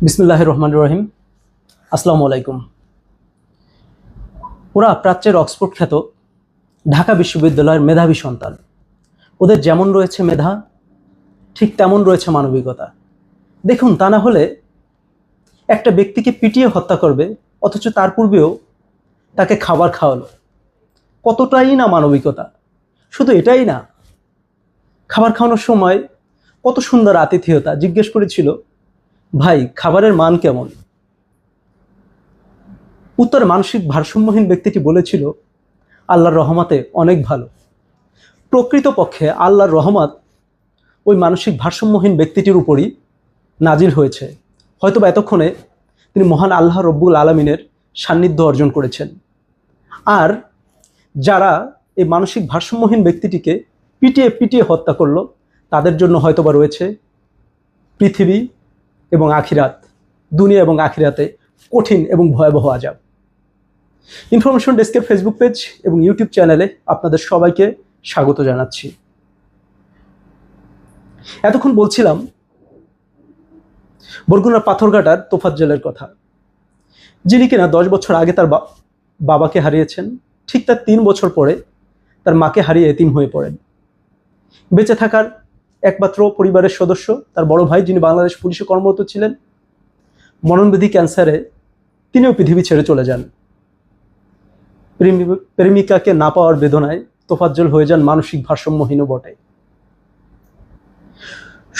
বিসমিল্লাহির রহমানির রহিম। আসসালামু আলাইকুম। ওরা প্রাচ্যের অক্সফোর্ড খ্যাত ঢাকা বিশ্ববিদ্যালয়ের মেধাবী সন্তান। ওদের যেমন রয়েছে মেধা, ঠিক তেমন রয়েছে মানবিকতা। দেখুন, তা না হলে একটা ব্যক্তিকে পিটিয়ে হত্যা করবে, অথচ তার পূর্বেও তাকে খাবার খাওয়ালো। কতটাই না মানবিকতা! শুধু এটাই না, খাবার খাওয়ানোর সময় কত সুন্দর আতিথেয়তা। জিজ্ঞেস করেছিল, ভাই খাবারের মান কেমন? উত্তরে মানসিক ভারসাম্যহীন ব্যক্তিটি বলেছিল, আল্লাহর রহমতে অনেক ভালো। প্রকৃতপক্ষে আল্লাহর রহমত ওই মানসিক ভারসাম্যহীন ব্যক্তিটির উপরই নাজিল হয়েছে। হয়তোবা এতক্ষণে তিনি মহান আল্লাহ রব্বুল আলমিনের সান্নিধ্য অর্জন করেছেন। আর যারা এই মানসিক ভারসাম্যহীন ব্যক্তিটিকে পিটিয়ে পিটিয়ে হত্যা করলো, তাদের জন্য হয়তোবা রয়েছে পৃথিবী এবং আখিরাত, দুনিয়া এবং আখিরাতে কঠিন এবং ভয়াবহ আযাব। ইনফরমেশন ডেস্কের ফেসবুক পেজ এবং ইউটিউব চ্যানেলে আপনাদের সবাইকে স্বাগত জানাচ্ছি। এতক্ষণ বলছিলাম বরগুনার পাথরঘাটার তোফাজ্জলের কথা, যিনি কিনা 10 বছর আগে তার বাবাকে হারিয়েছেন। ঠিক তার 3 বছর পরে তার মাকে হারিয়ে এতিম হয়ে পড়েন। বেঁচে থাকার একমাত্র পরিবারের সদস্য তার বড় ভাই, যিনি বাংলাদেশ পুলিশে কর্মরত ছিলেন, মরণব্যাধি ক্যান্সারে তিনিও পৃথিবী ছেড়ে চলে যান। প্রেমিকাকে না পাওয়ার বেদনায় তোফাজ্জল হয়ে যান মানসিক ভারসাম্যহীন বটে।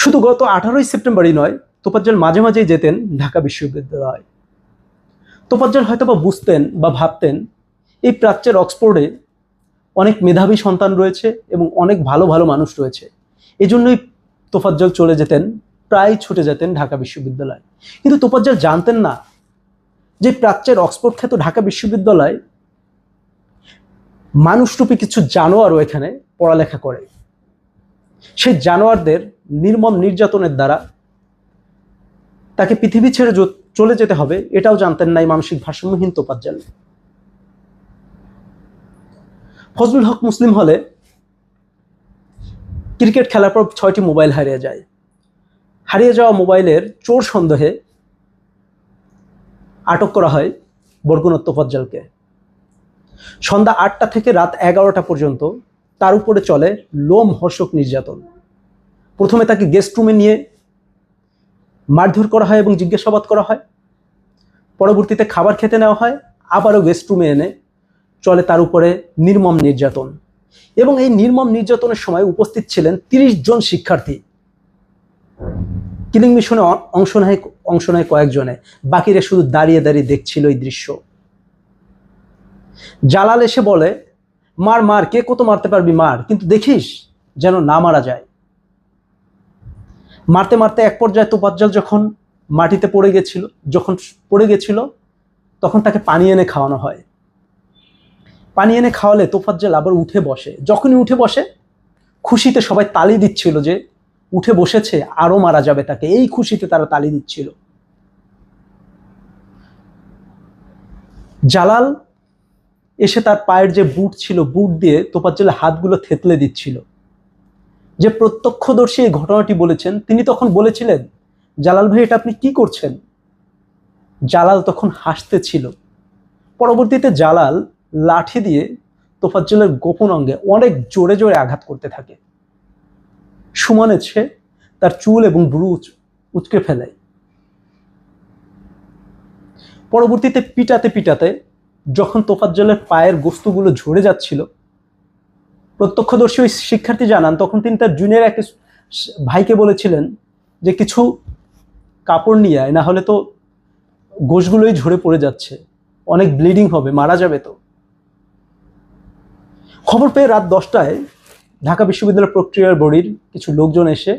শুধু গত 18ই সেপ্টেম্বরই নয়, তোফাজ্জল মাঝে মাঝেই যেতেন ঢাকা বিশ্ববিদ্যালয়। তোফাজ্জল হয়তো বা বুঝতেন বা ভাবতেন, এই প্রাচ্যের অক্সফোর্ডে অনেক মেধাবী সন্তান রয়েছে এবং অনেক ভালো ভালো মানুষ রয়েছে। এজন্যই তোফাজ্জল চলে যেতেন, প্রায় ছুটে যেতেন ঢাকা বিশ্ববিদ্যালয়। কিন্তু তোফাজ্জল জানতেন না যে প্রাচ্যের অক্সফোর্ড খ্যাত ঢাকা বিশ্ববিদ্যালয় মানুষরূপী কিছু জানোয়ারও এখানে পড়ালেখা করে। সেই জানোয়ারদের নির্মম নির্যাতনের দ্বারা তাকে পৃথিবী ছেড়ে চলে যেতে হবে, এটাও জানতেন না এই মানসিক ভারসাম্যহীন তোফাজ্জল। ফজলুল হক মুসলিম হলে ক্রিকেট খেলার পর 6টি মোবাইল হারিয়ে যায়। হারিয়ে যাওয়া মোবাইলের চোর সন্দেহে আটক করা হয় বরগুনার তোফাজ্জলকে। সন্ধ্যা 8টা থেকে রাত 11টা পর্যন্ত তার উপরে চলে লোমহর্ষক নির্যাতন। প্রথমে তাকে গেস্ট রুমে নিয়ে মারধর করা হয় এবং জিজ্ঞাসাবাদ করা হয়। পরবর্তীতে খাবার খেতে নেওয়া হয়, আবারও গেস্ট রুমে এনে চলে তার উপরে নির্মম নির্যাতন। এবং এই নির্মম নির্যাতনের সময় উপস্থিত ছিলেন 30 জন শিক্ষার্থী। কিলিং মিশনে অংশ নেয় কয়েকজনে, বাকিরা শুধু দাঁড়িয়ে দাঁড়িয়ে দেখছিল এই দৃশ্য। জালাল এসে বলে, মার মার, কে কত মারতে পারবি মার, কিন্তু দেখিস যেন না মারা যায়। মারতে মারতে এক পর্যায়ে তোফাজ্জল যখন পড়ে গেছিল তখন তাকে পানি এনে খাওয়ানো হয়। পানি এনে খাওয়ালে তোফাজ্জল আবার উঠে বসে। যখনই উঠে বসে, খুশিতে সবাই তালি দিচ্ছিল যে উঠে বসেছে, আরো মারা যাবে তাকে, এই খুশিতে তারা তালি দিচ্ছিল। জালাল এসে তার পায়ের যে বুট ছিল, বুট দিয়ে তোফাজ্জলের হাতগুলো থেতলে দিচ্ছিল। যে প্রত্যক্ষদর্শী এই ঘটনাটি বলেছেন, তিনি তখন বলেছিলেন, জালাল ভাই এটা আপনি কি করছেন? জালাল তখন হাসতেছিল। পরবর্তীতে জালাল লাঠি দিয়ে তোফাজ্জলের গোপন অঙ্গে অনেক জোরে জোরে আঘাত করতে থাকে। সুমনে সে তার চুল এবং ভ্রু উচকে ফেলে। পরবর্তীতে পিটাতে পিটাতে যখন তোফাজ্জলের পায়ের গোস্তগুলো ঝরে যাচ্ছিল, প্রত্যক্ষদর্শী ওই শিক্ষার্থী জানান, তখন তিনি তার জুনিয়র এক ভাইকে বলেছিলেন যে কিছু কাপড় নিয়ে আয়, না হলে তো গোশগুলোই ঝরে পড়ে যাচ্ছে, অনেক ব্লিডিং হবে, মারা যাবে তো। খবর পেয়ে রাত 10টায় ঢাকা বিশ্ববিদ্যালয় প্রক্রিয়ার বডির কিছু লোকজন এসে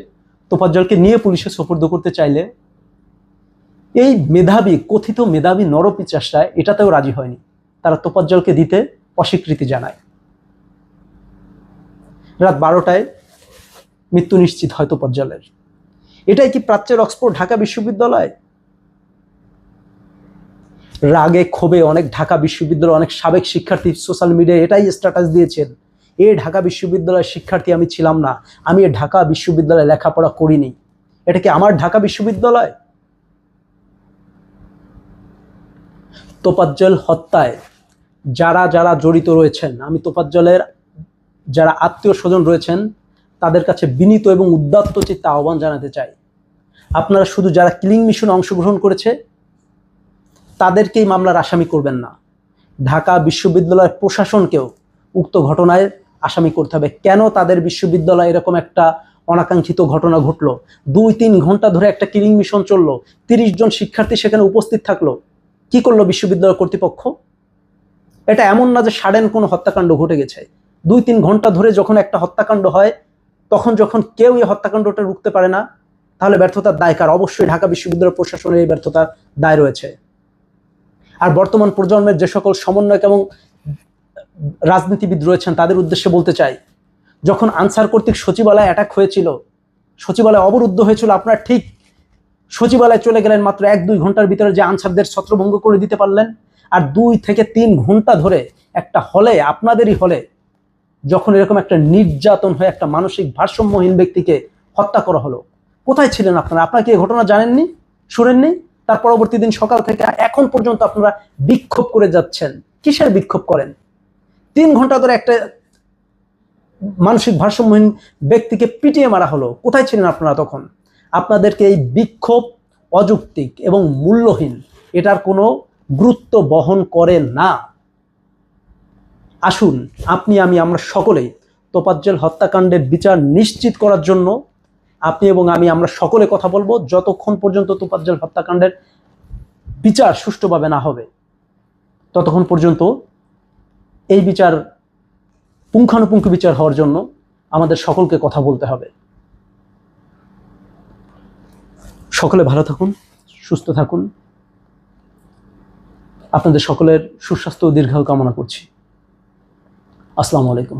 তোফাজ্জলকে নিয়ে পুলিশে সোপর্দ করতে চাইলে এই কথিত মেধাবী নরপিচাসরা এটাতেও রাজি হয়নি। তারা তোফাজ্জলকে দিতে অস্বীকৃতি জানায়। রাত 12টায় মৃত্যু নিশ্চিত হয় তোফাজ্জলের। এটাই কি প্রাচ্যের অক্সফোর্ড ঢাকা বিশ্ববিদ্যালয়? রাগে ক্ষোভে অনেক ঢাকা বিশ্ববিদ্যালয়ের অনেক সাবেক শিক্ষার্থী সোশ্যাল মিডিয়ায় এটাই স্ট্যাটাস দিয়েছেন, এ ঢাকা বিশ্ববিদ্যালয়ের শিক্ষার্থী আমি ছিলাম না, আমি ঢাকা বিশ্ববিদ্যালয়ে লেখাপড়া করিনি, এটা কি আমার ঢাকা বিশ্ববিদ্যালয়? তোফাজ্জল হত্যায় যারা যারা জড়িত রয়েছেন, আমি তোফাজ্জলের যারা আত্মীয় স্বজন রয়েছেন তাদের কাছে বিনীত এবং উদাত্ত চিত্তে আহ্বান জানাতে চাই, আপনারা শুধু যারা কিলিং মিশনে অংশগ্রহণ করেছে তাদেরকেই মামলার আসামি করবেন না, ঢাকা বিশ্ববিদ্যালয়ের প্রশাসনকেও উক্ত ঘটনায় আসামি করতে হবে। কেন তাদের বিশ্ববিদ্যালয়ে এরকম একটা অনাকাঙ্ক্ষিত ঘটনা ঘটলো? 2-3 ঘন্টা ধরে একটা কিলিং মিশন চললো, 30 জন শিক্ষার্থী সেখানে উপস্থিত থাকলো। কি করলো বিশ্ববিদ্যালয় কর্তৃপক্ষ? এটা এমন না যে সাডেন কোনো হত্যাকাণ্ড ঘটে গেছে। 2-3 ঘন্টা ধরে যখন একটা হত্যাকাণ্ড হয়, তখন যখন কেউ এই হত্যাকাণ্ডটা রুখতে পারে না, তাহলে ব্যর্থতার দায় কার? অবশ্যই ঢাকা বিশ্ববিদ্যালয় প্রশাসনের এই ব্যর্থতার দায় রয়েছে। আর বর্তমান প্রজন্মের যে সকল সমন্বয়ক এবং রাজনীতিবিদ রয়েছেন তাদের উদ্দেশ্যে বলতে চাই, যখন আনসার কর্তৃক সচিবালয় অ্যাটাক হয়েছিল, সচিবালয় অবরুদ্ধ হয়েছিল, আপনারা ঠিক সচিবালয়ে চলে গেলেন, মাত্র 1-2 ঘন্টার ভিতরে যে আনসারদের ছত্রভঙ্গ করে দিতে পারলেন। আর 2 থেকে 3 ঘন্টা ধরে একটা হলে, আপনাদেরই হলে, যখন এরকম একটা নির্যাতন হয়ে একটা মানসিক ভারসাম্যহীন ব্যক্তিকে হত্যা করা হলো, কোথায় ছিলেন আপনারা? আপনারা কি এই ঘটনা জানেননি, শুনেননি? তার পরবর্তী দিন সকাল থেকে এখন পর্যন্ত আপনারা বিক্ষোভ করে যাচ্ছেন। কিসের বিক্ষোভ করেন? 3 ঘন্টা ধরে একটা মানসিক ভারসাম্যহীন ব্যক্তিকে পিটিয়ে মারা হলো, কোথায় ছিলেন আপনারা তখন? আপনাদেরকে এই বিক্ষোভ অযৌক্তিক এবং মূল্যহীন, এটার কোনো গুরুত্ব বহন করে না। আসুন আপনি, আমরা সকলেই তোফাজ্জল হত্যাকাণ্ডের বিচার নিশ্চিত করার জন্য আপনি এবং আমরা সকলে কথা বলবো, যতক্ষণ পর্যন্ত তোফাজ্জল হত্যাকাণ্ডের বিচার সুষ্ঠুভাবে না হবে ততক্ষণ পর্যন্ত এই বিচার পুঙ্খানুপুঙ্খ বিচার হওয়ার জন্য আমাদের সকলকে কথা বলতে হবে। সকলে ভালো থাকুন, সুস্থ থাকুন। আপনাদের সকলের সুস্বাস্থ্য ও দীর্ঘায়ু কামনা করছি। আসসালামু আলাইকুম।